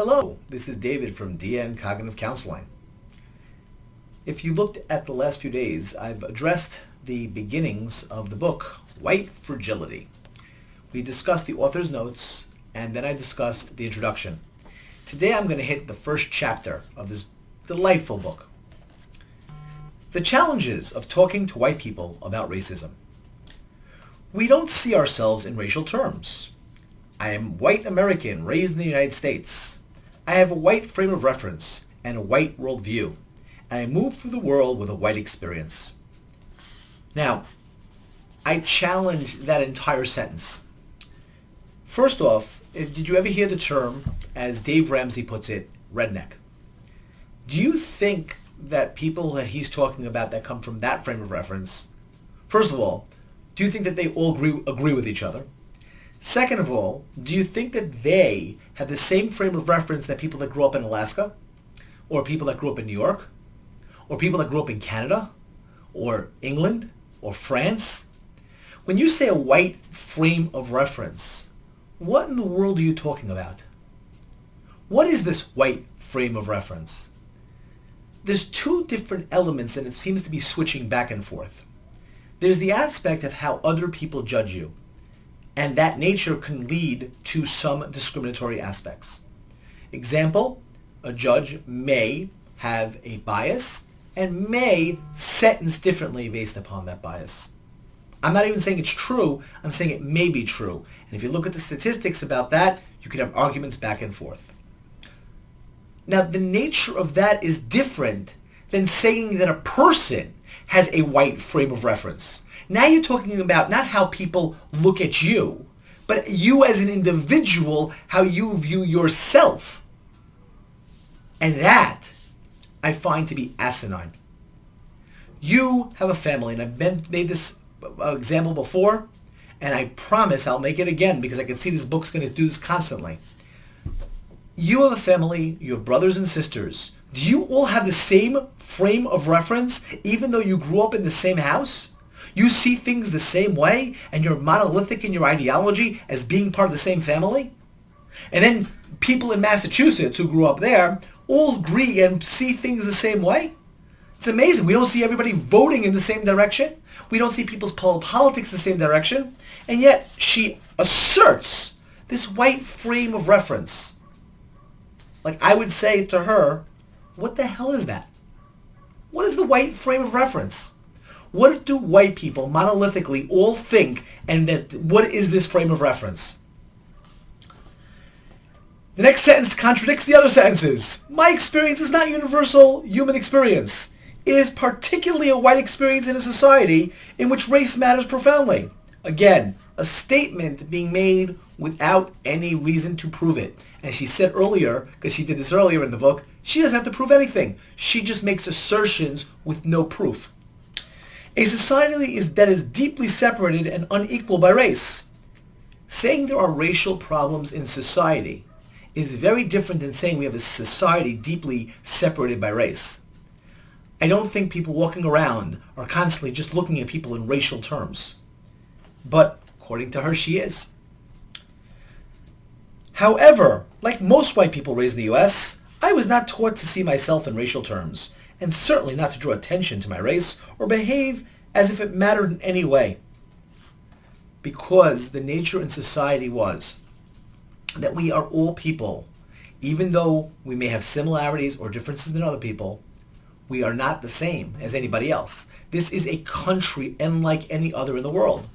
Hello, this is David from DN Cognitive Counseling. If you looked at the last few days, I've addressed the beginnings of the book, White Fragility. We discussed the author's notes, and then I discussed the introduction. Today I'm going to hit the first chapter of this delightful book. The challenges of talking to white people about racism. We don't see ourselves in racial terms. I am white American, raised in the United States. I have a white frame of reference and a white worldview, and I move through the world with a white experience. Now, I challenge that entire sentence. First off, did you ever hear the term, as Dave Ramsey puts it, redneck? Do you think that people that he's talking about that come from that frame of reference, first of all, do you think that they all agree with each other? Second of all, do you think that they have the same frame of reference that people that grew up in Alaska, or people that grew up in New York, or people that grew up in Canada, or England, or France? When you say a white frame of reference, what in the world are you talking about? What is this white frame of reference? There's two different elements and it seems to be switching back and forth. There's the aspect of how other people judge you. And that nature can lead to some discriminatory aspects. Example, a judge may have a bias and may sentence differently based upon that bias. I'm not even saying it's true, I'm saying it may be true. And if you look at the statistics about that, you could have arguments back and forth. Now, the nature of that is different than saying that a person has a white frame of reference. Now you're talking about not how people look at you, but you as an individual, how you view yourself. And that I find to be asinine. You have a family, and I've made this example before, and I promise I'll make it again because I can see this book's going to do this constantly. You have a family, you have brothers and sisters. Do you all have the same frame of reference even though you grew up in the same house? You see things the same way and you're monolithic in your ideology as being part of the same family? And then people in Massachusetts who grew up there all agree and see things the same way? It's amazing. We don't see everybody voting in the same direction. We don't see people's politics the same direction. And yet she asserts this white frame of reference. Like I would say to her, what the hell is that? What is the white frame of reference? What do white people monolithically all think, and what is this frame of reference? The next sentence contradicts the other sentences. My experience is not universal human experience. It is particularly a white experience in a society in which race matters profoundly. Again, a statement being made without any reason to prove it. And she said earlier, because she did this earlier in the book, she doesn't have to prove anything. She just makes assertions with no proof. A society that is deeply separated and unequal by race. Saying there are racial problems in society is very different than saying we have a society deeply separated by race. I don't think people walking around are constantly just looking at people in racial terms. But according to her, she is. However, like most white people raised in the U.S., I was not taught to see myself in racial terms, and certainly not to draw attention to my race or behave as if it mattered in any way. Because the nature in society was that we are all people. Even though we may have similarities or differences than other people, we are not the same as anybody else. This is a country unlike any other in the world.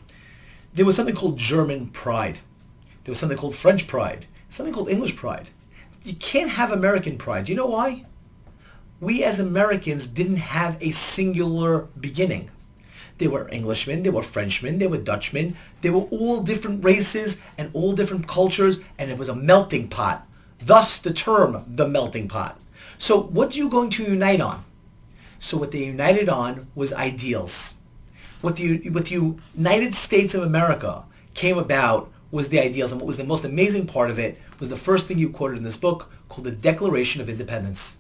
There was something called German pride. There was something called French pride. Something called English pride. You can't have American pride. Do you know why? We as Americans didn't have a singular beginning. There were Englishmen, there were Frenchmen, there were Dutchmen. They were all different races and all different cultures, and it was a melting pot. Thus the term, the melting pot. So what are you going to unite on? So what they united on was ideals. What the United States of America came about was the ideals, and what was the most amazing part of it was the first thing you quoted in this book called the Declaration of Independence.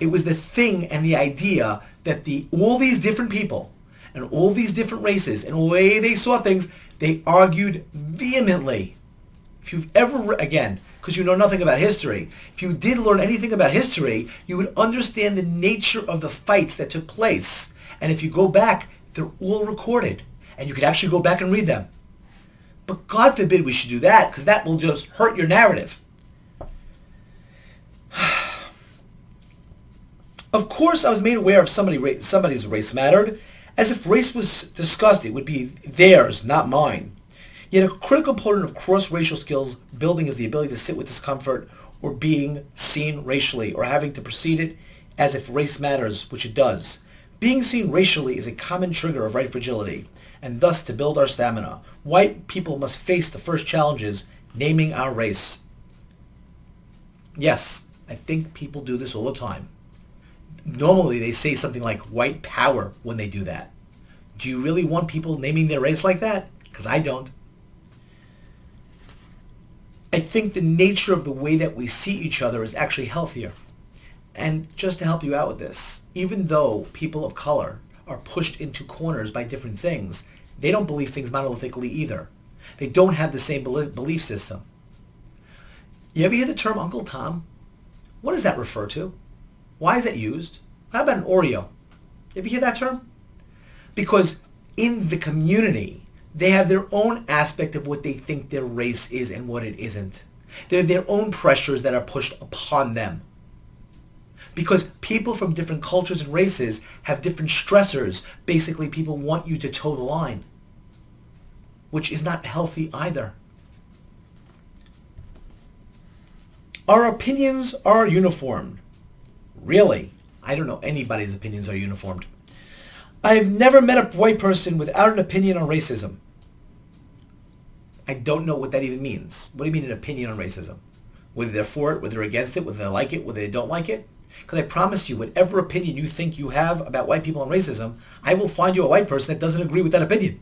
It was the thing and the idea that all these different people and all these different races and the way they saw things, they argued vehemently If you've ever, again, because you know nothing about history, if you did learn anything about history, you would understand the nature of the fights that took place. And if you go back, they're all recorded. And you could actually go back and read them. But God forbid we should do that, because that will just hurt your narrative. Of course, I was made aware of somebody's race mattered. As if race was discussed, it would be theirs, not mine. Yet a critical component of cross-racial skills building is the ability to sit with discomfort or being seen racially or having to perceive it as if race matters, which it does. Being seen racially is a common trigger of white fragility, and thus to build our stamina, white people must face the first challenges, naming our race. Yes, I think people do this all the time. Normally they say something like white power when they do that. Do you really want people naming their race like that? Because I don't. I think the nature of the way that we see each other is actually healthier. And just to help you out with this, even though people of color are pushed into corners by different things, they don't believe things monolithically either. They don't have the same belief system. You ever hear the term Uncle Tom? What does that refer to? Why is that used? How about an Oreo? You ever hear that term? Because in the community, they have their own aspect of what they think their race is and what it isn't. They have their own pressures that are pushed upon them. Because people from different cultures and races have different stressors. Basically, people want you to toe the line, which is not healthy either. Our opinions are uniform. Really? I don't know anybody's opinions are uniformed. I've never met a white person without an opinion on racism. I don't know what that even means. What do you mean an opinion on racism? Whether they're for it, whether they're against it, whether they like it, whether they don't like it? Because I promise you, whatever opinion you think you have about white people and racism, I will find you a white person that doesn't agree with that opinion.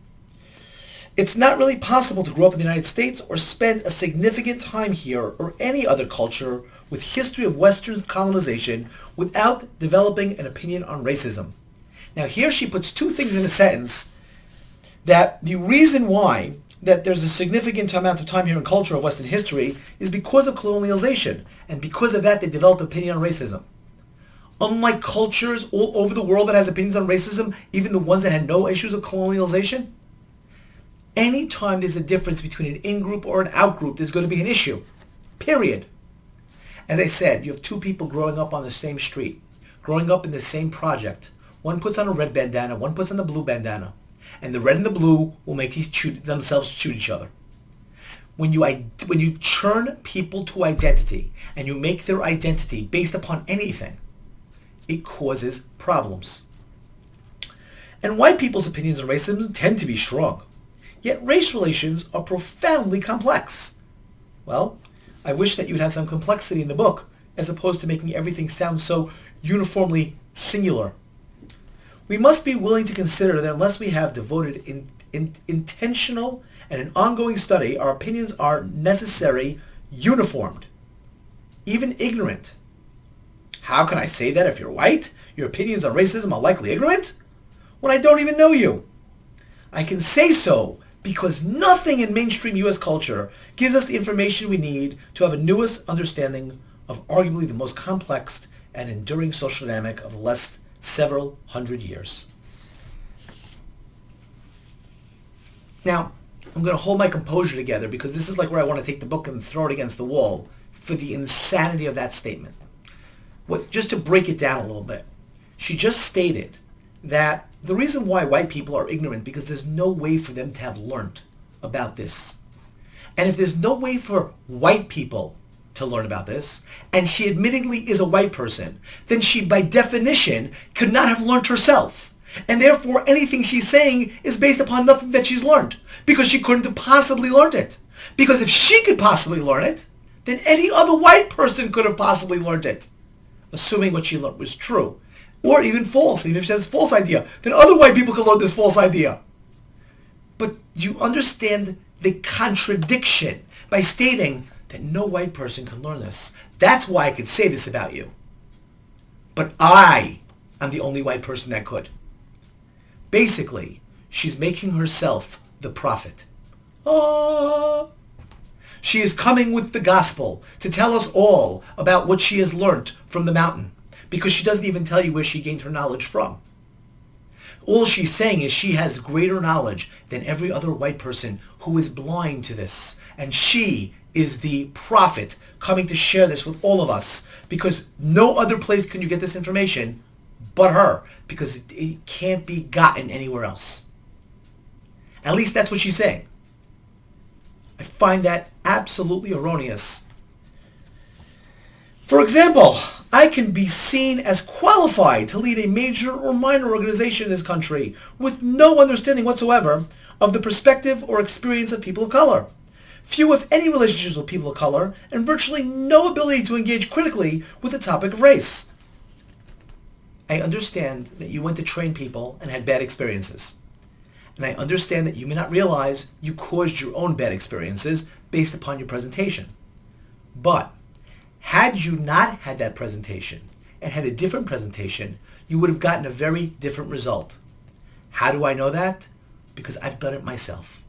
It's not really possible to grow up in the United States or spend a significant time here or any other culture with history of Western colonization without developing an opinion on racism. Now here she puts two things in a sentence, that the reason why that there's a significant amount of time here in culture of Western history is because of colonialization, and because of that they developed an opinion on racism. Unlike cultures all over the world that has opinions on racism, even the ones that had no issues of colonialization, anytime there's a difference between an in-group or an out-group, there's going to be an issue. Period. As I said, you have two people growing up on the same street, growing up in the same project. One puts on a red bandana, one puts on the blue bandana. And the red and the blue will make themselves shoot each other. When you turn people to identity, and you make their identity based upon anything, it causes problems. And white people's opinions on racism tend to be strong. Yet race relations are profoundly complex. Well, I wish that you would have some complexity in the book, as opposed to making everything sound so uniformly singular. We must be willing to consider that unless we have devoted intentional and an ongoing study, our opinions are necessary uniformed, even ignorant. How can I say that if you're white? Your opinions on racism are likely ignorant? When I don't even know you. I can say so because nothing in mainstream U.S. culture gives us the information we need to have a newest understanding of arguably the most complex and enduring social dynamic of the last several hundred years. Now, I'm going to hold my composure together because this is like where I want to take the book and throw it against the wall for the insanity of that statement. Just to break it down a little bit, she just stated that the reason why white people are ignorant because there's no way for them to have learned about this. And if there's no way for white people to learn about this, and she admittedly is a white person, then she by definition could not have learned herself. And therefore anything she's saying is based upon nothing that she's learned, because she couldn't have possibly learned it. Because if she could possibly learn it, then any other white person could have possibly learned it, assuming what she learned was true. Or even false. Even if she has a false idea, then other white people could learn this false idea. But you understand the contradiction by stating that no white person can learn this. That's why I could say this about you. But I am the only white person that could. Basically, she's making herself the prophet. She is coming with the gospel to tell us all about what she has learnt from the mountain, because she doesn't even tell you where she gained her knowledge from. All she's saying is she has greater knowledge than every other white person who is blind to this. And she is the prophet coming to share this with all of us, because no other place can you get this information but her, because it can't be gotten anywhere else. At least that's what she's saying. I find that absolutely erroneous. For example, I can be seen as qualified to lead a major or minor organization in this country with no understanding whatsoever of the perspective or experience of people of color. Few, if any, relationships with people of color, and virtually no ability to engage critically with the topic of race. I understand that you went to train people and had bad experiences. And I understand that you may not realize you caused your own bad experiences based upon your presentation. But had you not had that presentation and had a different presentation, you would have gotten a very different result. How do I know that? Because I've done it myself.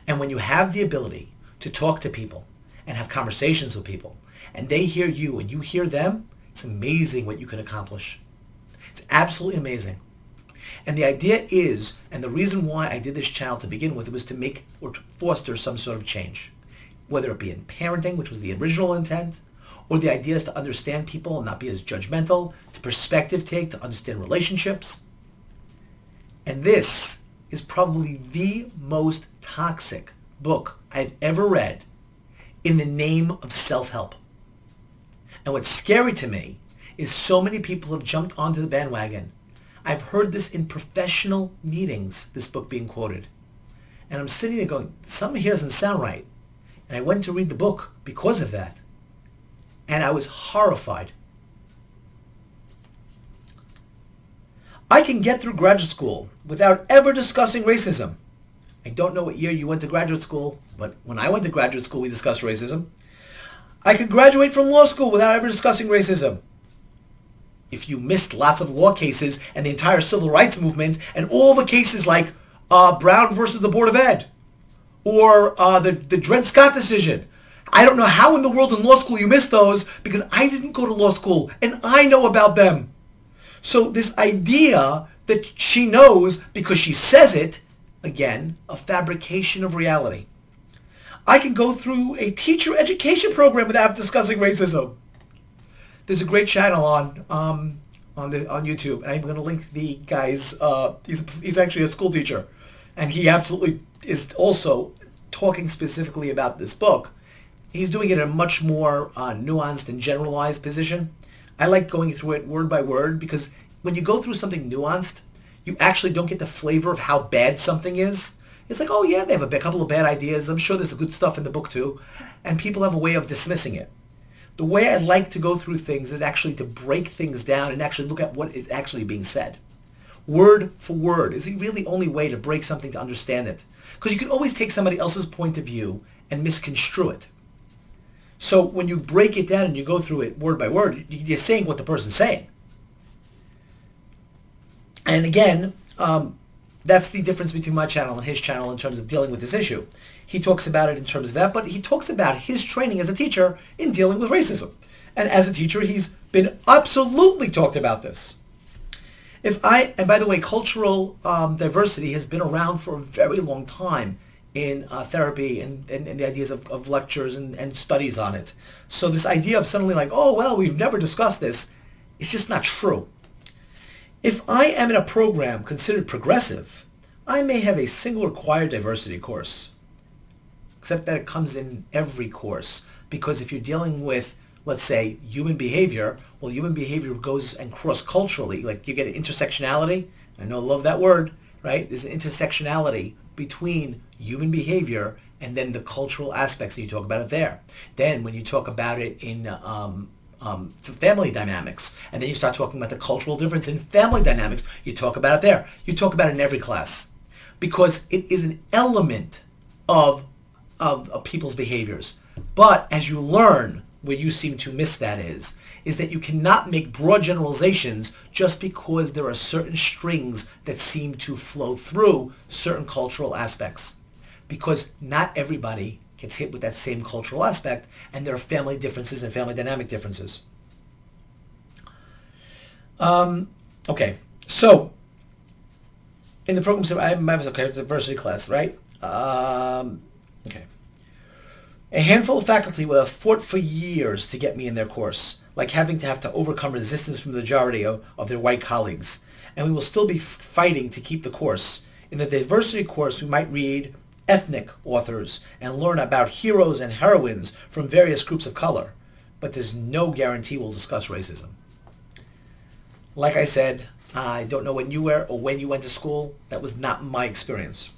And when you have the ability to talk to people and have conversations with people, and they hear you and you hear them, it's amazing what you can accomplish. It's absolutely amazing. And the idea is, and the reason why I did this channel to begin with, was to make or to foster some sort of change. Whether it be in parenting, which was the original intent, or the idea is to understand people and not be as judgmental, to perspective take, to understand relationships. And this is probably the most toxic book I've ever read in the name of self-help. And what's scary to me is so many people have jumped onto the bandwagon. I've heard this in professional meetings, this book being quoted. And I'm sitting there going, something here doesn't sound right. And I went to read the book because of that. And I was horrified. I can get through graduate school without ever discussing racism. I don't know what year you went to graduate school, but when I went to graduate school, we discussed racism. I can graduate from law school without ever discussing racism. If you missed lots of law cases and the entire civil rights movement and all the cases like Brown versus the Board of Ed or the Dred Scott decision, I don't know how in the world in law school you missed those, because I didn't go to law school and I know about them. So this idea that she knows because she says it, again, a fabrication of reality. I can go through a teacher education program without discussing racism. There's a great channel on YouTube, and I'm going to link the guy's. He's actually a school teacher, and he absolutely is also talking specifically about this book. He's doing it in a much more nuanced and generalized position. I like going through it word by word, because when you go through something nuanced, you actually don't get the flavor of how bad something is. It's like, oh yeah, they have a couple of bad ideas. I'm sure there's good stuff in the book too. And people have a way of dismissing it. The way I like to go through things is actually to break things down and actually look at what is actually being said. Word for word is the really only way to break something to understand it. Because you can always take somebody else's point of view and misconstrue it. So when you break it down and you go through it word by word, you're saying what the person's saying. And again, that's the difference between my channel and his channel in terms of dealing with this issue. He talks about it in terms of that, but he talks about his training as a teacher in dealing with racism. And as a teacher, he's been absolutely talked about this. And by the way, cultural diversity has been around for a very long time in therapy and the ideas of lectures and studies on it. So this idea of suddenly like, oh, well, we've never discussed this, it's just not true. If I am in a program considered progressive, I may have a single required diversity course, except that it comes in every course. Because if you're dealing with, let's say, human behavior, well, human behavior goes and cross-culturally, like you get an intersectionality. I know I love that word, right? There's an intersectionality between human behavior and then the cultural aspects, and you talk about it there. Then when you talk about it in family dynamics, and then you start talking about the cultural difference in family dynamics, you talk about it there. You talk about it in every class, because it is an element of people's behaviors. But as you learn, where you seem to miss that is that you cannot make broad generalizations just because there are certain strings that seem to flow through certain cultural aspects, because not everybody gets hit with that same cultural aspect, and there are family differences and family dynamic differences. Okay, so in the program, I was okay, it's a diversity class, right? Okay. A handful of faculty will have fought for years to get me in their course, like having to overcome resistance from the majority of their white colleagues. And we will still be fighting to keep the course. In the diversity course, we might read ethnic authors and learn about heroes and heroines from various groups of color. But there's no guarantee we'll discuss racism. Like I said, I don't know when you were or when you went to school. That was not my experience.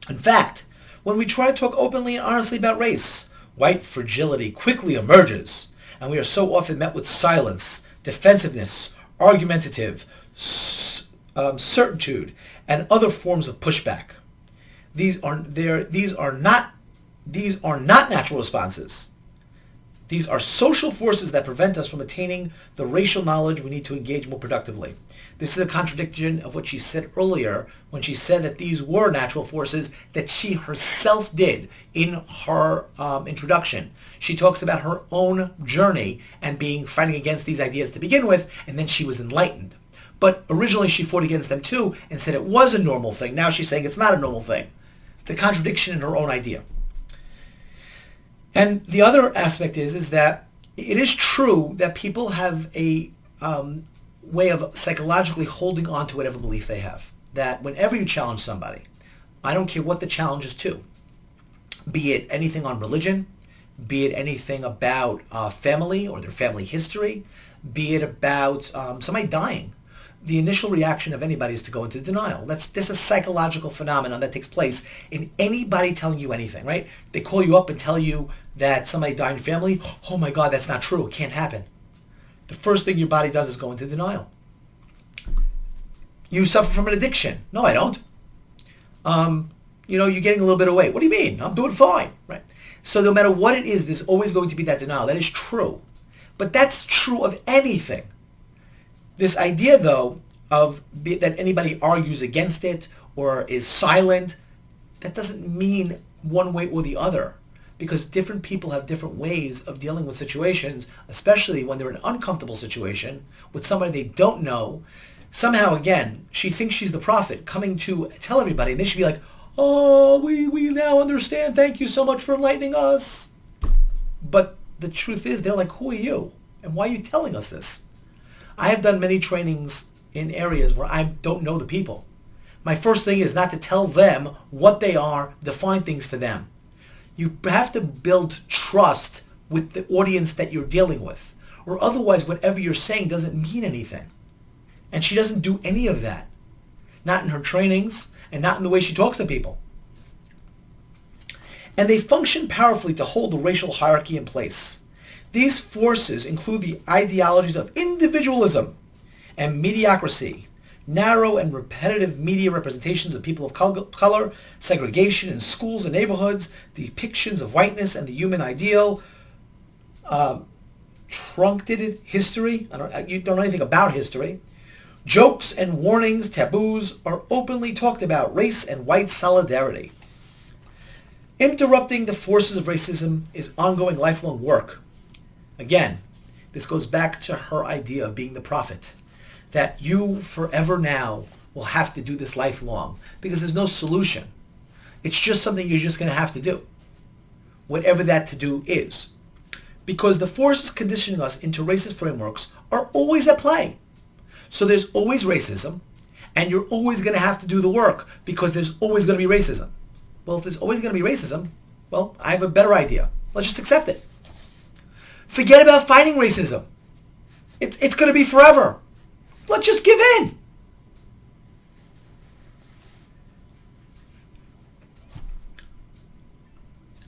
In fact, when we try to talk openly and honestly about race, white fragility quickly emerges, and we are so often met with silence, defensiveness, argumentative, certitude, and other forms of pushback. These are not natural responses. These are social forces that prevent us from attaining the racial knowledge we need to engage more productively. This is a contradiction of what she said earlier when she said that these were natural forces that she herself did in her introduction. She talks about her own journey and fighting against these ideas to begin with, and then she was enlightened. But originally she fought against them too and said it was a normal thing. Now she's saying it's not a normal thing. It's a contradiction in her own idea. And the other aspect is that it is true that people have a way of psychologically holding on to whatever belief they have. That whenever you challenge somebody, I don't care what the challenge is to, be it anything on religion, be it anything about family or their family history, be it about somebody dying, the initial reaction of anybody is to go into denial. That's a psychological phenomenon that takes place in anybody telling you anything, right? They call you up and tell you that somebody died in your family. Oh my God, that's not true. It can't happen. The first thing your body does is go into denial. You suffer from an addiction. No, I don't. You're getting a little bit of weight. What do you mean? I'm doing fine, right? So no matter what it is, there's always going to be that denial. That is true. But that's true of anything. This idea, though, that anybody argues against it or is silent, that doesn't mean one way or the other, because different people have different ways of dealing with situations, especially when they're in an uncomfortable situation with somebody they don't know. Somehow, again, she thinks she's the prophet coming to tell everybody, and they should be like, oh, we now understand. Thank you so much for enlightening us. But the truth is, they're like, who are you? And why are you telling us this? I have done many trainings in areas where I don't know the people. My first thing is not to tell them what they are, define things for them. You have to build trust with the audience that you're dealing with, or otherwise whatever you're saying doesn't mean anything. And she doesn't do any of that. Not in her trainings and not in the way she talks to people. And they function powerfully to hold the racial hierarchy in place. These forces include the ideologies of individualism and mediocrity, narrow and repetitive media representations of people of color, segregation in schools and neighborhoods, depictions of whiteness and the human ideal, truncated history. You don't know anything about history. Jokes and warnings, taboos are openly talked about, race and white solidarity. Interrupting the forces of racism is ongoing lifelong work. Again, this goes back to her idea of being the prophet, that you forever now will have to do this lifelong because there's no solution. It's just something you're just going to have to do, whatever that to do is. Because the forces conditioning us into racist frameworks are always at play. So there's always racism, and you're always going to have to do the work because there's always going to be racism. Well, if there's always going to be racism, well, I have a better idea. Let's just accept it. Forget about fighting racism. It's going to be forever. Let's just give in.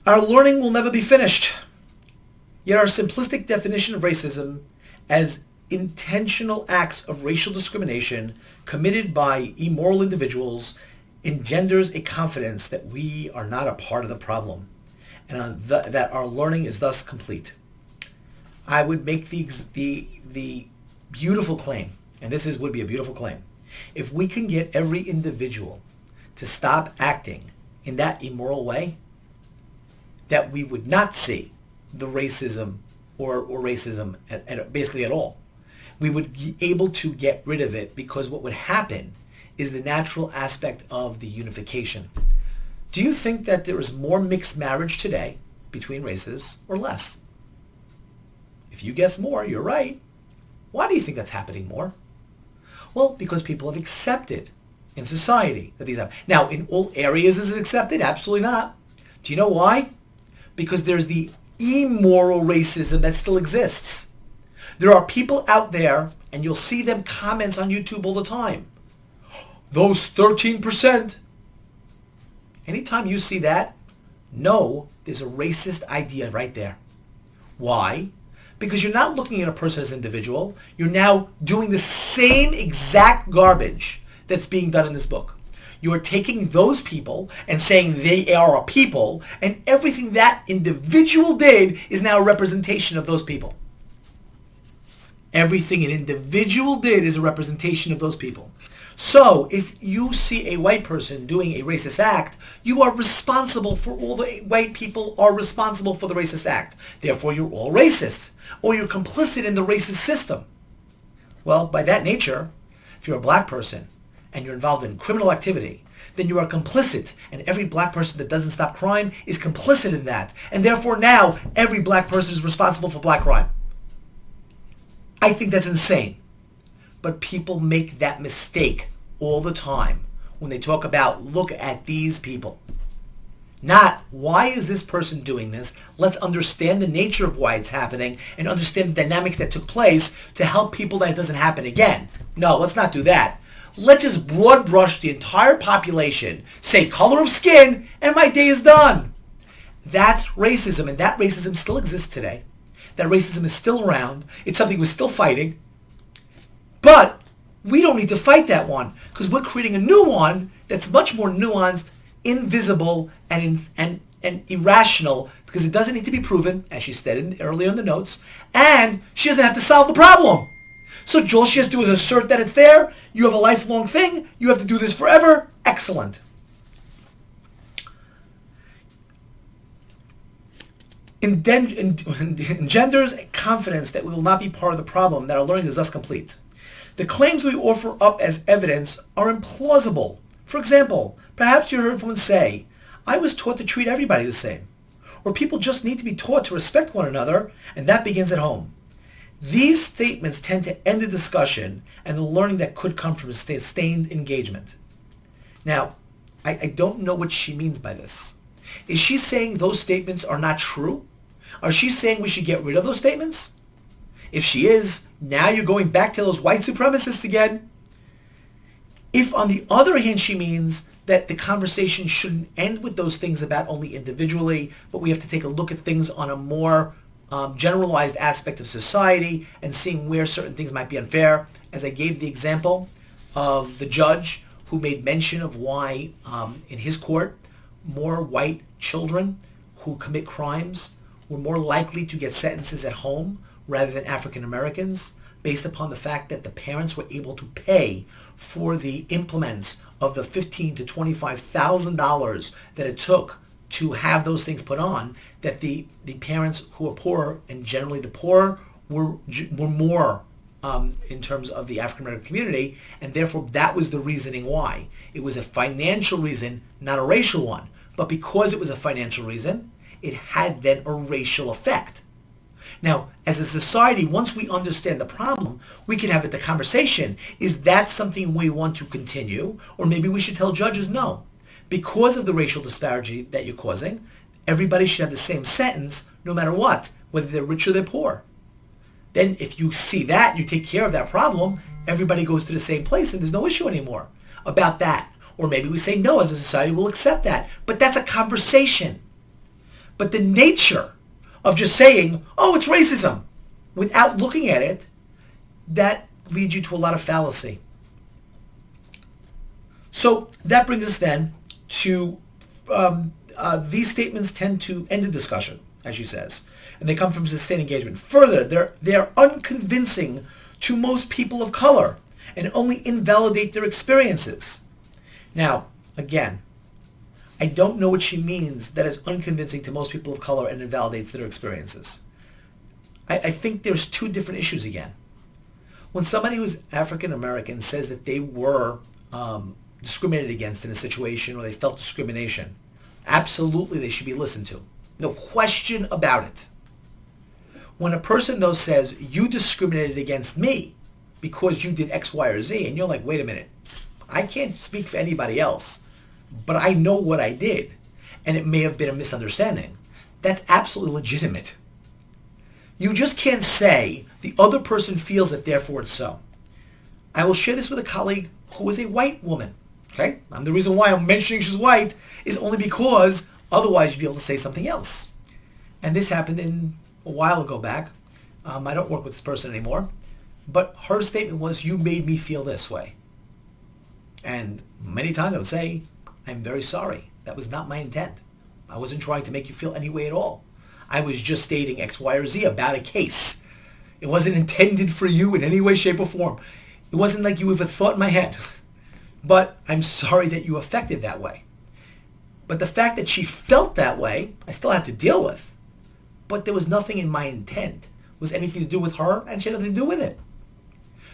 Our learning will never be finished. Yet our simplistic definition of racism as intentional acts of racial discrimination committed by immoral individuals engenders a confidence that we are not a part of the problem and that our learning is thus complete. I would make the beautiful claim, and this would be a beautiful claim, if we can get every individual to stop acting in that immoral way, that we would not see the racism or racism basically at all. We would be able to get rid of it because what would happen is the natural aspect of the unification. Do you think that there is more mixed marriage today between races or less? If you guess more, you're right. Why do you think that's happening more? Well, because people have accepted in society that these happen. Now, in all areas is it accepted? Absolutely not. Do you know why? Because there's the immoral racism that still exists. There are people out there, and you'll see them comments on YouTube all the time. Those 13%. Anytime you see that, know there's a racist idea right there. Why? Because you're not looking at a person as an individual. You're now doing the same exact garbage that's being done in this book. You are taking those people and saying they are a people, and everything that individual did is now a representation of those people. Everything an individual did is a representation of those people. So if you see a white person doing a racist act, you are responsible for all the white people are responsible for the racist act. Therefore, you're all racist, or you're complicit in the racist system. Well, by that nature, if you're a black person and you're involved in criminal activity, then you are complicit, and every black person that doesn't stop crime is complicit in that. And therefore now, every black person is responsible for black crime. I think that's insane. But people make that mistake all the time when they talk about, look at these people. Not, why is this person doing this? Let's understand the nature of why it's happening and understand the dynamics that took place to help people that it doesn't happen again. No, let's not do that. Let's just broad brush the entire population, say color of skin, and my day is done. That's racism, and that racism still exists today. That racism is still around. It's something we're still fighting. But we don't need to fight that one because we're creating a new one that's much more nuanced, invisible, and irrational because it doesn't need to be proven, as she said earlier in the notes, and she doesn't have to solve the problem. So all she has to do is assert that it's there. You have a lifelong thing. You have to do this forever. Excellent. Engenders confidence that we will not be part of the problem, that our learning is thus complete. The claims we offer up as evidence are implausible. For example, perhaps you heard someone say, I was taught to treat everybody the same. Or people just need to be taught to respect one another, and that begins at home. These statements tend to end the discussion and the learning that could come from sustained engagement. Now, I don't know what she means by this. Is she saying those statements are not true? Are she saying we should get rid of those statements? If she is, now you're going back to those white supremacists again. If on the other hand she means that the conversation shouldn't end with those things about only individually, but we have to take a look at things on a more generalized aspect of society and seeing where certain things might be unfair, as I gave the example of the judge who made mention of why in his court more white children who commit crimes were more likely to get sentences at home rather than African Americans, based upon the fact that the parents were able to pay for the implements of the $15,000 to $25,000 that it took to have those things put on, that the parents who are poor, and generally the poor, were more in terms of the African American community, and therefore that was the reasoning why. It was a financial reason, not a racial one. But because it was a financial reason, it had then a racial effect. Now, as a society, once we understand the problem, we can have the conversation. Is that something we want to continue? Or maybe we should tell judges no. Because of the racial disparity that you're causing, everybody should have the same sentence no matter what, whether they're rich or they're poor. Then if you see that, you take care of that problem, everybody goes to the same place and there's no issue anymore about that. Or maybe we say no, as a society we'll accept that. But that's a conversation. But the nature of just saying, oh, it's racism, without looking at it, that leads you to a lot of fallacy. So that brings us then to these statements tend to end the discussion, as she says, and they come from sustained engagement. Further, they're unconvincing to most people of color and only invalidate their experiences. Now, again, I don't know what she means that is unconvincing to most people of color and invalidates their experiences. I think there's two different issues again. When somebody who's African American says that they were discriminated against in a situation or they felt discrimination, absolutely they should be listened to. No question about it. When a person though says, you discriminated against me because you did X, Y, or Z, and you're like, wait a minute, I can't speak for anybody else, but I know what I did, and it may have been a misunderstanding. That's absolutely legitimate. You just can't say the other person feels it, therefore it's so. I will share this with a colleague who is a white woman. Okay? And the reason why I'm mentioning she's white is only because otherwise you'd be able to say something else. And this happened a while ago back. I don't work with this person anymore. But her statement was, you made me feel this way. And many times I would say, I'm very sorry. That was not my intent. I wasn't trying to make you feel any way at all. I was just stating X, Y, or Z about a case. It wasn't intended for you in any way, shape, or form. It wasn't like you even thought in my head. But I'm sorry that you affected that way. But the fact that she felt that way, I still have to deal with. But there was nothing in my intent. It was anything to do with her, and she had nothing to do with it.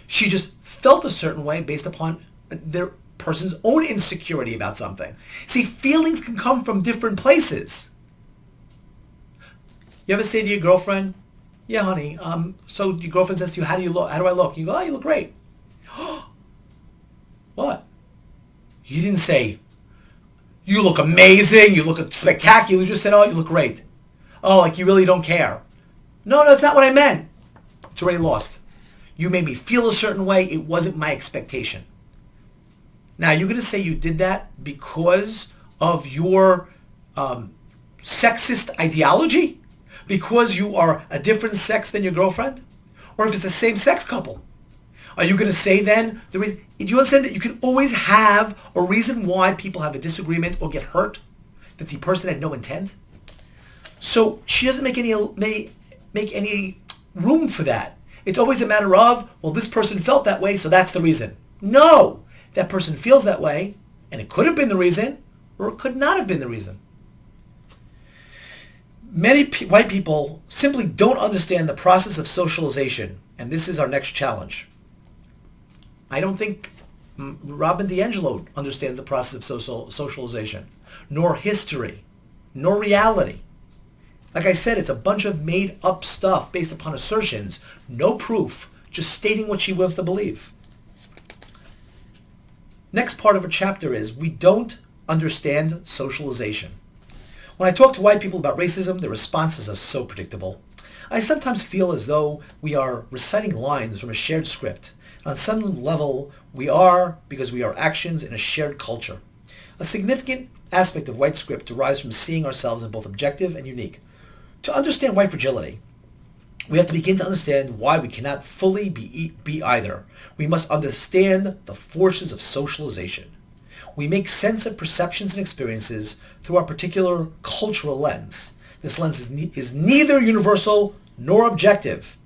She just felt a certain way based upon their person's own insecurity about something. See, feelings can come from different places. You ever say to your girlfriend, yeah, honey, so your girlfriend says to you, how do you look? How do I look? You go, oh, you look great. What? You didn't say, you look amazing, you look spectacular. You just said, oh, you look great. Oh, like you really don't care. No, that's not what I meant. It's already lost. You made me feel a certain way. It wasn't my expectation. Now, you're going to say you did that because of your sexist ideology? Because you are a different sex than your girlfriend? Or if it's a same-sex couple? Are you going to say then, do you understand that you can always have a reason why people have a disagreement or get hurt? That the person had no intent? So she doesn't make any room for that. It's always a matter of, well, this person felt that way, so that's the reason. No! That person feels that way, and it could have been the reason, or it could not have been the reason. Many white people simply don't understand the process of socialization, and this is our next challenge. I don't think Robin DiAngelo understands the process of socialization, nor history, nor reality. Like I said, it's a bunch of made-up stuff based upon assertions, no proof, just stating what she wants to believe. Next part of her chapter is, we don't understand socialization. When I talk to white people about racism, their responses are so predictable. I sometimes feel as though we are reciting lines from a shared script. On some level, we are because we are actions in a shared culture. A significant aspect of white script derives from seeing ourselves as both objective and unique. To understand white fragility, we have to begin to understand why we cannot fully be either. We must understand the forces of socialization. We make sense of perceptions and experiences through our particular cultural lens. This lens is neither universal nor objective,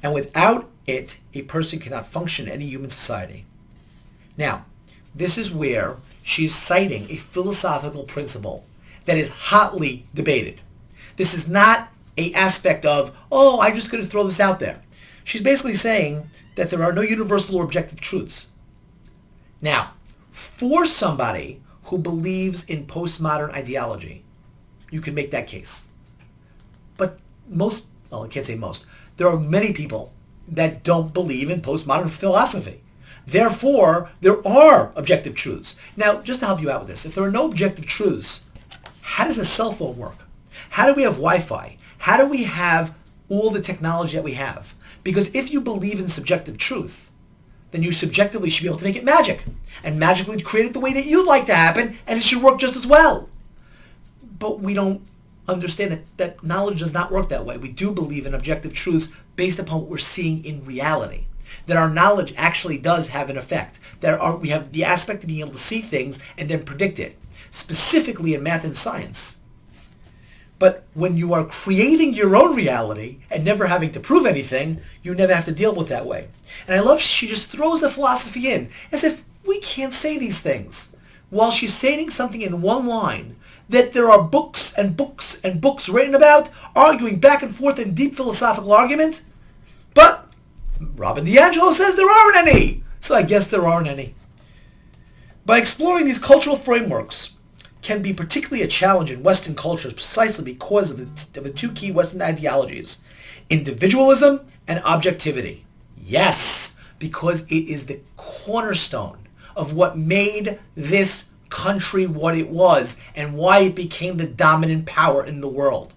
and without it, a person cannot function in any human society. Now, this is where she's citing a philosophical principle that is hotly debated. This is not an aspect of, oh, I'm just going to throw this out there. She's basically saying that there are no universal or objective truths. Now, for somebody who believes in postmodern ideology, you can make that case. But I can't say most, there are many people that don't believe in postmodern philosophy. Therefore, there are objective truths. Now, just to help you out with this, if there are no objective truths, how does a cell phone work? How do we have Wi-Fi? How do we have all the technology that we have? Because if you believe in subjective truth, then you subjectively should be able to make it magic and magically create it the way that you'd like to happen, and it should work just as well. But we don't understand that knowledge does not work that way. We do believe in objective truths based upon what we're seeing in reality. That our knowledge actually does have an effect. We have the aspect of being able to see things and then predict it, specifically in math and science. But when you are creating your own reality and never having to prove anything, you never have to deal with that way. And I love she just throws the philosophy in as if we can't say these things. While she's saying something in one line that there are books and books and books written about, arguing back and forth in deep philosophical argument. But Robin DiAngelo says there aren't any. So I guess there aren't any. By exploring these cultural frameworks can be particularly a challenge in Western cultures precisely because of the two key Western ideologies, individualism and objectivity. Yes, because it is the cornerstone of what made this country what it was and why it became the dominant power in the world.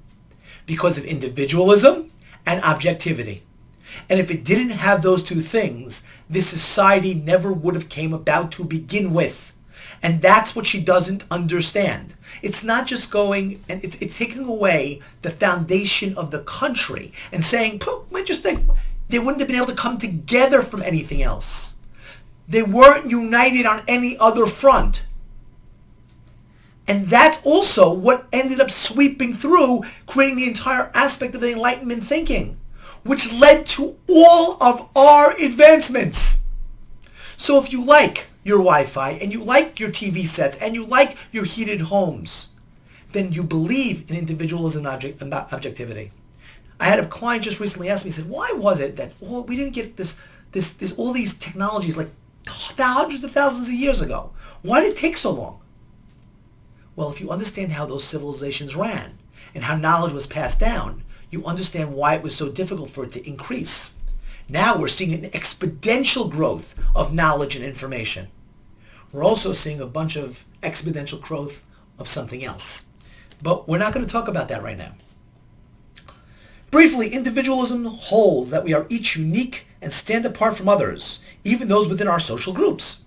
Because of individualism and objectivity. And if it didn't have those two things, this society never would have came about to begin with. And that's what she doesn't understand. It's not just going, and it's taking away the foundation of the country and saying, they wouldn't have been able to come together from anything else. They weren't united on any other front. And that's also what ended up sweeping through, creating the entire aspect of the Enlightenment thinking, which led to all of our advancements. So if you like your Wi-Fi, and you like your TV sets, and you like your heated homes, then you believe in individualism and objectivity. I had a client just recently ask me, he said, why was it that we didn't get this all these technologies like hundreds of thousands of years ago? Why did it take so long? Well, if you understand how those civilizations ran and how knowledge was passed down, you understand why it was so difficult for it to increase. Now we're seeing an exponential growth of knowledge and information. We're also seeing a bunch of exponential growth of something else. But we're not going to talk about that right now. Briefly, individualism holds that we are each unique and stand apart from others, even those within our social groups.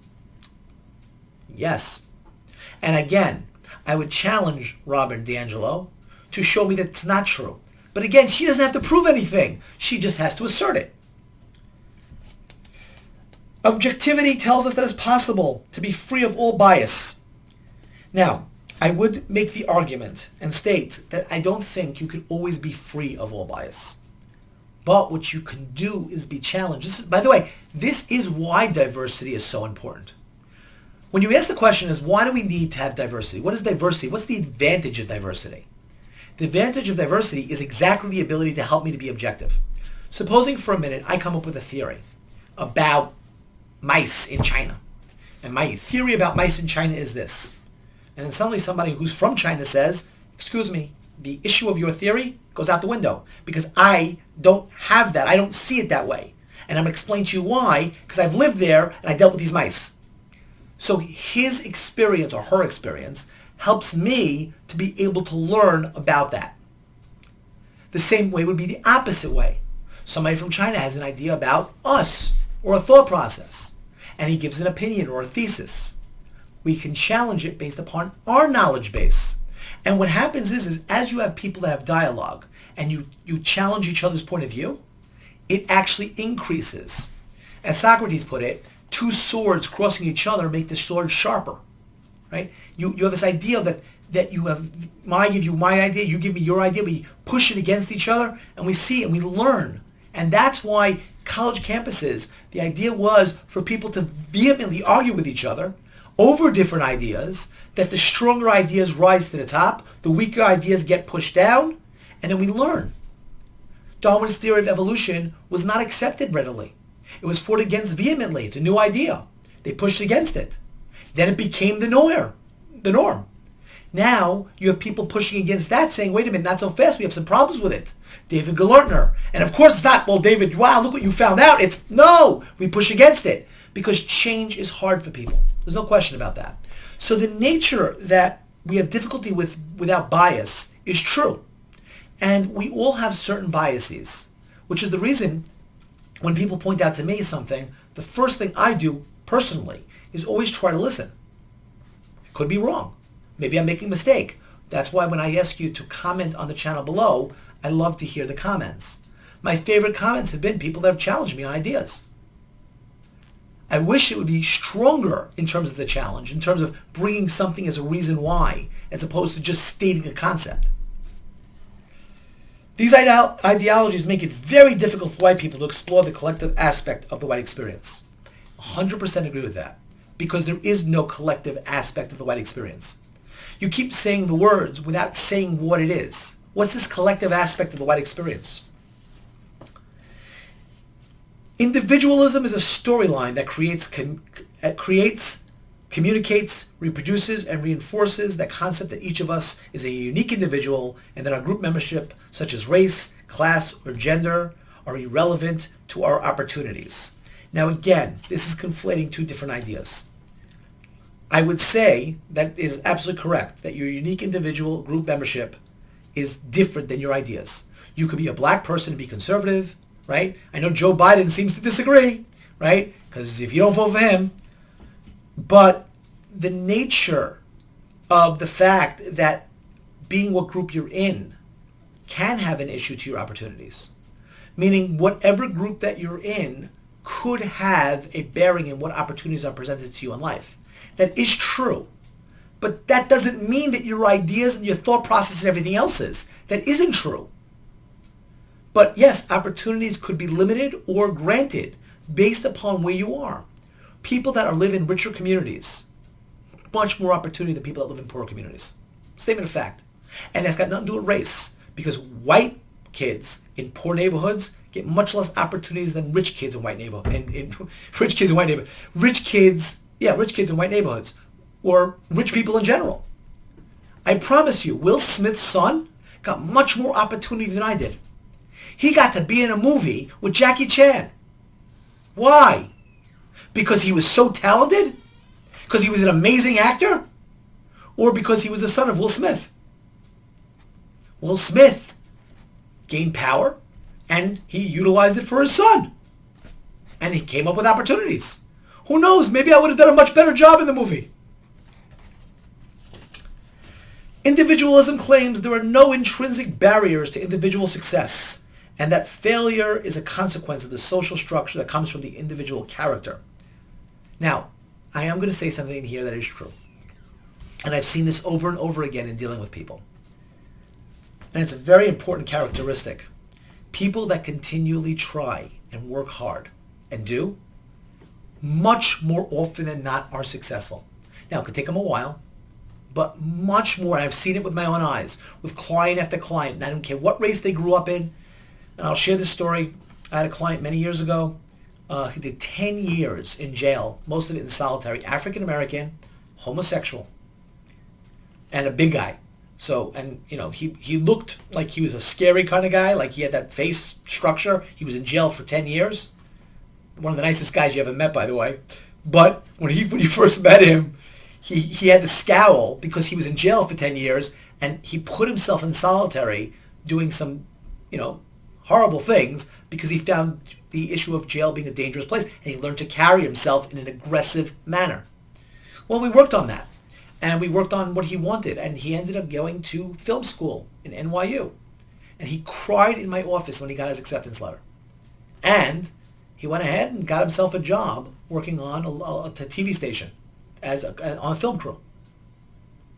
Yes. And again, I would challenge Robin DiAngelo to show me that it's not true. But again, she doesn't have to prove anything. She just has to assert it. Objectivity tells us that it's possible to be free of all bias. Now, I would make the argument and state that I don't think you can always be free of all bias. But what you can do is be challenged. By the way, this is why diversity is so important. When you ask the question is, why do we need to have diversity? What is diversity? What's the advantage of diversity? The advantage of diversity is exactly the ability to help me to be objective. Supposing for a minute I come up with a theory about mice in China. And my theory about mice in China is this. And then suddenly somebody who's from China says, excuse me, the issue of your theory goes out the window because I don't have that. I don't see it that way. And I'm going to explain to you why, because I've lived there and I dealt with these mice. So his experience or her experience helps me to be able to learn about that. The same way would be the opposite way. Somebody from China has an idea about us or a thought process, and he gives an opinion or a thesis. We can challenge it based upon our knowledge base. And what happens is as you have people that have dialogue and you challenge each other's point of view, it actually increases. As Socrates put it, two swords crossing each other make the sword sharper. Right? You have this idea that you have, I give you my idea, you give me your idea, we push it against each other and we see and we learn. And that's why college campuses, the idea was for people to vehemently argue with each other over different ideas, that the stronger ideas rise to the top, the weaker ideas get pushed down, and then we learn. Darwin's theory of evolution was not accepted readily. It was fought against vehemently. It's a new idea. They pushed against it. Then it became the norm. Now you have people pushing against that, saying, wait a minute, not so fast, we have some problems with it. David Galertner. And of course it's not, well, David, wow, look what you found out. It's, no, we push against it. Because change is hard for people. There's no question about that. So the nature that we have difficulty with without bias is true. And we all have certain biases, which is the reason when people point out to me something, the first thing I do personally is always try to listen. I could be wrong. Maybe I'm making a mistake. That's why when I ask you to comment on the channel below, I love to hear the comments. My favorite comments have been people that have challenged me on ideas. I wish it would be stronger in terms of the challenge, in terms of bringing something as a reason why, as opposed to just stating a concept. These ideologies make it very difficult for white people to explore the collective aspect of the white experience. 100% agree with that, because there is no collective aspect of the white experience. You keep saying the words without saying what it is. What's this collective aspect of the white experience? Individualism is a storyline that creates, communicates, reproduces, and reinforces that concept that each of us is a unique individual and that our group membership, such as race, class, or gender, are irrelevant to our opportunities. Now again, this is conflating two different ideas. I would say that is absolutely correct, that your unique individual group membership is different than your ideas. You could be a black person and be conservative, right? I know Joe Biden seems to disagree, right? Because if you don't vote for him, but the nature of the fact that being what group you're in can have an issue to your opportunities. Meaning whatever group that you're in could have a bearing in what opportunities are presented to you in life. That is true. But that doesn't mean that your ideas and your thought process and everything else is. That isn't true. But yes, opportunities could be limited or granted based upon where you are. People that live in richer communities, much more opportunity than people that live in poorer communities. Statement of fact. And that's got nothing to do with race, because white kids in poor neighborhoods get much less opportunities than rich kids in white neighborhoods. Rich kids in white neighborhoods, or rich people in general. I promise you, Will Smith's son got much more opportunity than I did. He got to be in a movie with Jackie Chan. Why? Because he was so talented? Because he was an amazing actor? Or because he was the son of Will Smith? Will Smith gained power and he utilized it for his son. And he came up with opportunities. Who knows? Maybe I would have done a much better job in the movie. Individualism claims there are no intrinsic barriers to individual success, and that failure is a consequence of the social structure that comes from the individual character. Now, I am going to say something here that is true. And I've seen this over and over again in dealing with people. And it's a very important characteristic. People that continually try and work hard and do, much more often than not are successful. Now, it could take them a while, but much more. I've seen it with my own eyes, with client after client. And I don't care what race they grew up in. And I'll share this story. I had a client many years ago. He did 10 years in jail, most of it in solitary, African-American, homosexual, and a big guy. So, and you know, he looked like he was a scary kind of guy, like he had that face structure. He was in jail for 10 years. One of the nicest guys you ever met, by the way. But when you first met him, he had to scowl because he was in jail for 10 years and he put himself in solitary doing some, horrible things because he found the issue of jail being a dangerous place, and he learned to carry himself in an aggressive manner. Well, we worked on that, and we worked on what he wanted, and he ended up going to film school in NYU. And he cried in my office when he got his acceptance letter. And he went ahead and got himself a job working on a TV station on a film crew.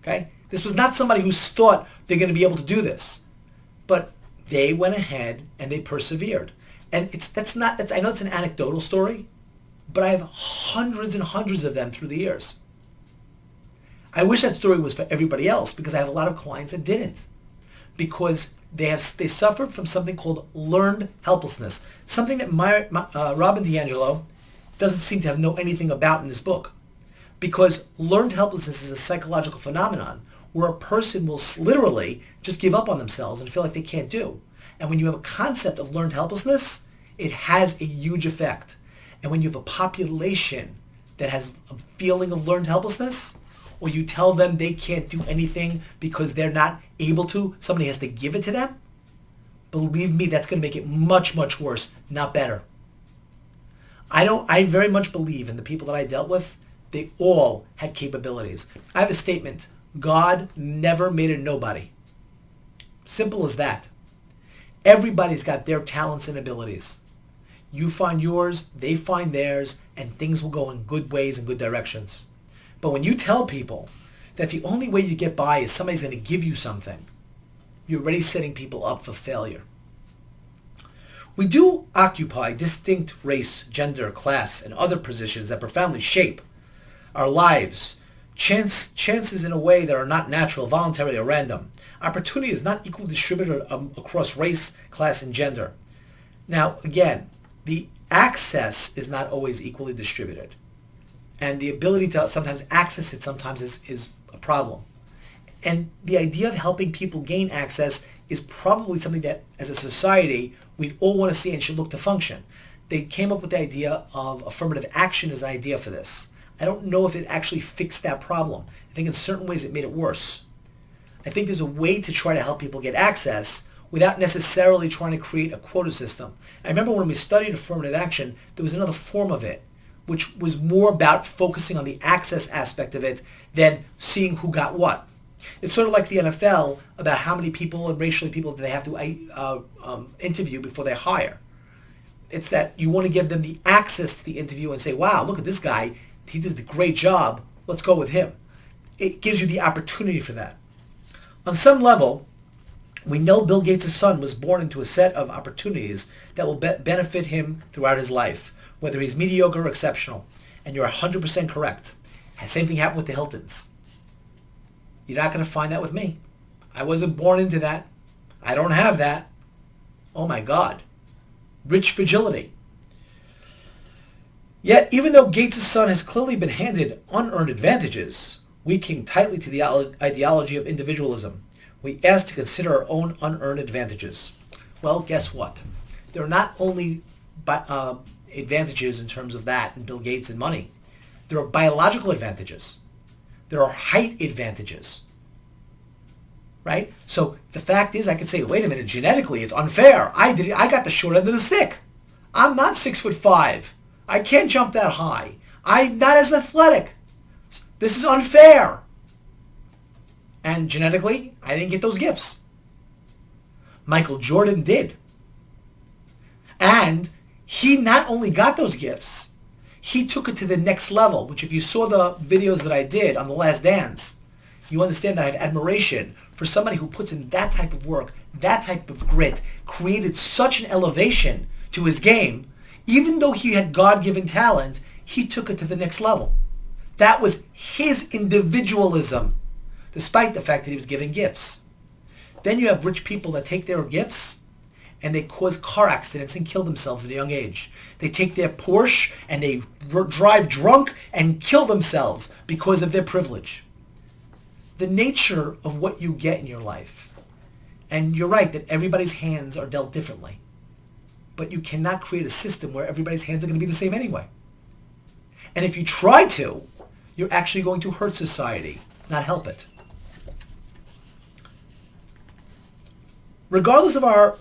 Okay? This was not somebody who thought they're going to be able to do this. But they went ahead and they persevered. And I know it's an anecdotal story, but I have hundreds and hundreds of them through the years. I wish that story was for everybody else because I have a lot of clients that didn't. Because they suffered from something called learned helplessness. Something that Robin DiAngelo doesn't seem to know anything about in this book. Because learned helplessness is a psychological phenomenon where a person will literally just give up on themselves and feel like they can't do. And when you have a concept of learned helplessness, it has a huge effect. And when you have a population that has a feeling of learned helplessness, or you tell them they can't do anything because they're not able to, somebody has to give it to them, believe me, that's going to make it much, much worse, not better. I very much believe in the people that I dealt with, they all had capabilities. I have a statement, God never made a nobody. Simple as that. Everybody's got their talents and abilities. You find yours, they find theirs, and things will go in good ways and good directions. But when you tell people that the only way you get by is somebody's going to give you something, you're already setting people up for failure. We do occupy distinct race, gender, class, and other positions that profoundly shape our lives chances in a way that are not natural, voluntary, or random. Opportunity is not equally distributed across race, class, and gender. Now, again, the access is not always equally distributed. And the ability to sometimes access it sometimes is a problem. And the idea of helping people gain access is probably something that, as a society, we'd all want to see and should look to function. They came up with the idea of affirmative action as an idea for this. I don't know if it actually fixed that problem. I think in certain ways it made it worse. I think there's a way to try to help people get access without necessarily trying to create a quota system. I remember when we studied affirmative action, there was another form of it, which was more about focusing on the access aspect of it than seeing who got what. It's sort of like the NFL about how many people and racially people that they have to interview before they hire. It's that you want to give them the access to the interview and say, wow, look at this guy. He did a great job. Let's go with him. It gives you the opportunity for that. On some level, we know Bill Gates' son was born into a set of opportunities that will benefit him throughout his life, whether he's mediocre or exceptional. And you're 100% correct. Same thing happened with the Hiltons. You're not going to find that with me. I wasn't born into that. I don't have that. Oh my God. Rich fragility. Yet, even though Gates' son has clearly been handed unearned advantages, we cling tightly to the ideology of individualism. We ask to consider our own unearned advantages. Well, guess what? There are not only advantages in terms of that and Bill Gates and money. There are biological advantages. There are height advantages. Right? So the fact is, I could say, wait a minute, genetically it's unfair. I got the short end of the stick. I'm not 6'5". I can't jump that high. I'm not as athletic. This is unfair. And genetically, I didn't get those gifts. Michael Jordan did. And he not only got those gifts, he took it to the next level, which if you saw the videos that I did on The Last Dance, you understand that I have admiration for somebody who puts in that type of work, that type of grit, created such an elevation to his game. Even though he had God-given talent, he took it to the next level. That was his individualism, despite the fact that he was given gifts. Then you have rich people that take their gifts and they cause car accidents and kill themselves at a young age. They take their Porsche and they drive drunk and kill themselves because of their privilege. The nature of what you get in your life. And you're right that everybody's hands are dealt differently. But you cannot create a system where everybody's hands are going to be the same anyway. And if you try to, you're actually going to hurt society, not help it. Regardless of our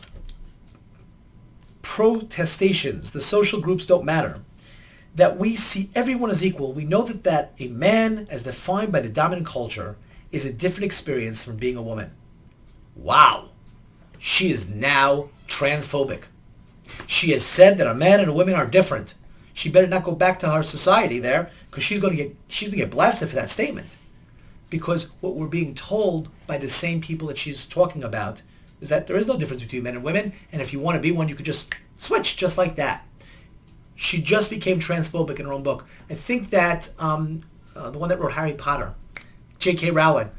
protestations, the social groups don't matter, that we see everyone as equal, we know that a man, as defined by the dominant culture, is a different experience from being a woman. Wow. She is now transphobic. She has said that a man and a woman are different. She better not go back to her society there, because she's going to get blasted for that statement. Because what we're being told by the same people that she's talking about is that there is no difference between men and women, and if you want to be one, you could just switch just like that. She just became transphobic in her own book. I think that the one that wrote Harry Potter, J.K. Rowling,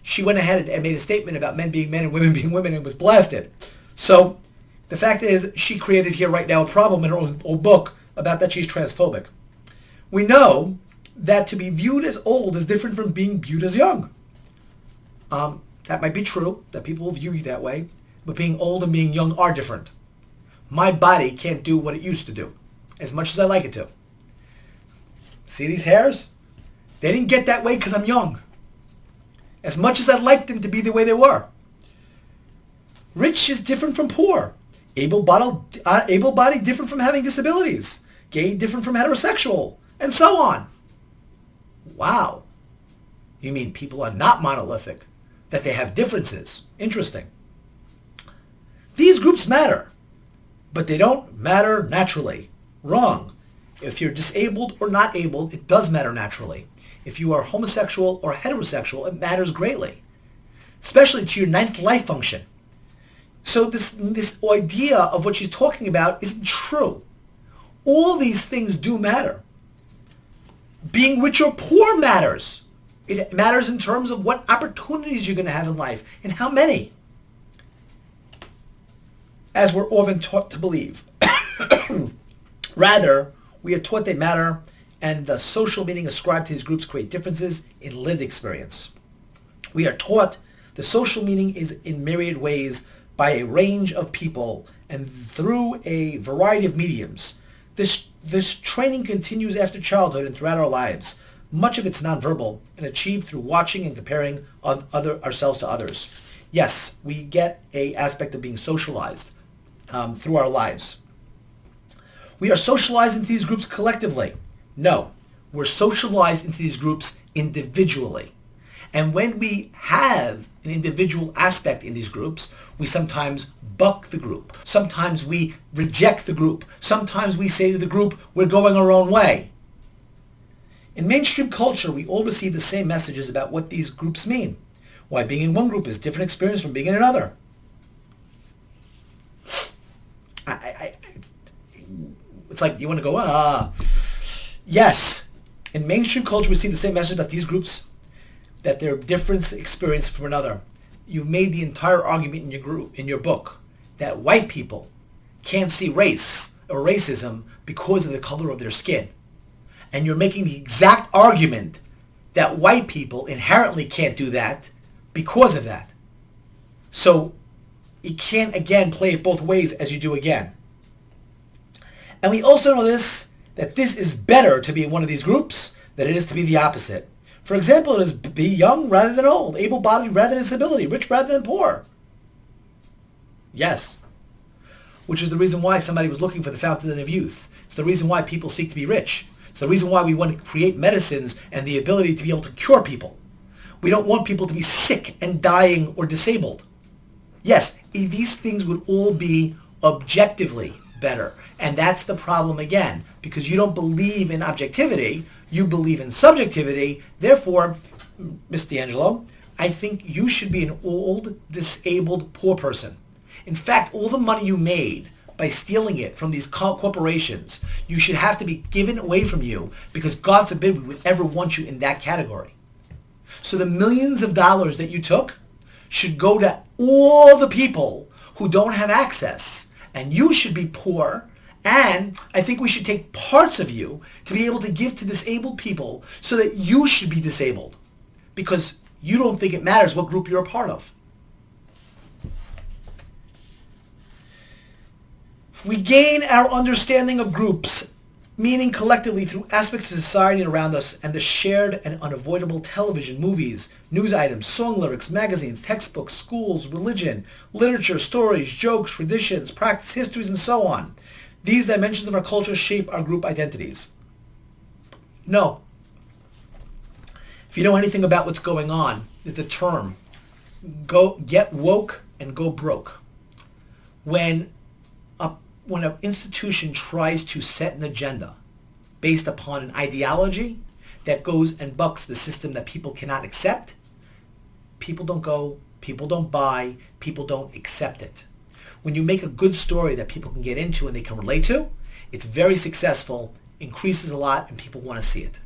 she went ahead and made a statement about men being men and women being women and was blasted. So the fact is, she created here right now a problem in her own book about that she's transphobic. We know that to be viewed as old is different from being viewed as young. That might be true, that people will view you that way, but being old and being young are different. My body can't do what it used to do, as much as I like it to. See these hairs? They didn't get that way because I'm young. As much as I'd like them to be the way they were. Rich is different from poor. Able-bodied different from having disabilities. Gay different from heterosexual. And so on. Wow. You mean people are not monolithic? That they have differences? Interesting. These groups matter. But they don't matter naturally. Wrong. If you're disabled or not able, it does matter naturally. If you are homosexual or heterosexual, it matters greatly. Especially to your ninth life function. So this idea of what she's talking about isn't true. All these things do matter. Being rich or poor matters. It matters in terms of what opportunities you're going to have in life and how many. As we're often taught to believe. Rather, we are taught they matter, and the social meaning ascribed to these groups create differences in lived experience. We are taught the social meaning is in myriad ways by a range of people and through a variety of mediums. This training continues after childhood and throughout our lives. Much of it's nonverbal and achieved through watching and comparing ourselves to others. Yes, we get an aspect of being socialized through our lives. We are socialized into these groups collectively. No, we're socialized into these groups individually. And when we have an individual aspect in these groups, we sometimes buck the group. Sometimes we reject the group. Sometimes we say to the group, we're going our own way. In mainstream culture, we all receive the same messages about what these groups mean. Why being in one group is a different experience from being in another. It's like you want to go, Yes, in mainstream culture, we see the same message about these groups, that they're different experience from another. You've made the entire argument in your book, that white people can't see race or racism because of the color of their skin. And you're making the exact argument that white people inherently can't do that because of that. So you can't, again, play it both ways as you do again. And we also know that this is better to be in one of these groups than it is to be the opposite. For example, it is be young rather than old, able-bodied rather than disability, rich rather than poor. Yes. Which is the reason why somebody was looking for the fountain of youth. It's the reason why people seek to be rich. It's the reason why we want to create medicines and the ability to be able to cure people. We don't want people to be sick and dying or disabled. Yes, these things would all be objectively better. And that's the problem again, because you don't believe in objectivity, you believe in subjectivity. Therefore, Miss DiAngelo, I think you should be an old, disabled, poor person. In fact, all the money you made by stealing it from these corporations, you should have to be given away from you because God forbid we would ever want you in that category. So the millions of dollars that you took should go to all the people who don't have access, and you should be poor. And I think we should take parts of you to be able to give to disabled people so that you should be disabled because you don't think it matters what group you're a part of. We gain our understanding of groups, meaning collectively through aspects of society around us and the shared and unavoidable television, movies, news items, song lyrics, magazines, textbooks, schools, religion, literature, stories, jokes, traditions, practice, histories, and so on. These dimensions of our culture shape our group identities. No. If you know anything about what's going on, there's a term. Get woke and go broke. When an institution tries to set an agenda based upon an ideology that goes and bucks the system that people cannot accept, people don't go, people don't buy, people don't accept it. When you make a good story that people can get into and they can relate to, it's very successful, increases a lot, and people want to see it.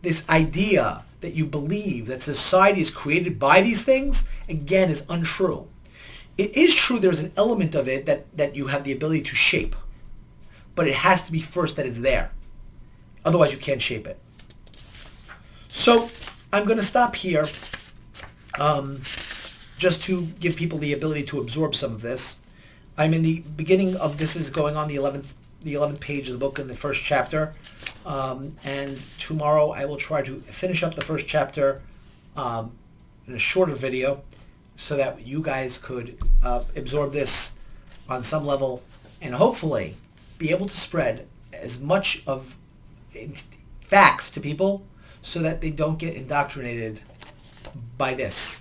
This idea that you believe that society is created by these things, again, is untrue. It is true there's an element of it that you have the ability to shape, but it has to be first that it's there. Otherwise, you can't shape it. So I'm going to stop here. Just to give people the ability to absorb some of this. I'm in the beginning of this is going on the 11th page of the book in the first chapter. And tomorrow I will try to finish up the first chapter in a shorter video so that you guys could absorb this on some level and hopefully be able to spread as much of facts to people so that they don't get indoctrinated by this.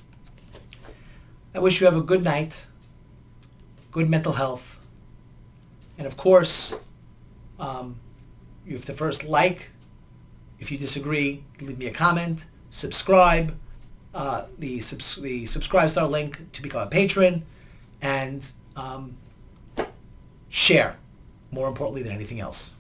I wish you have a good night, good mental health, and of course, you have to first like. If you disagree, leave me a comment, subscribe, the Subcribe-star link to become a patron, and share, more importantly than anything else.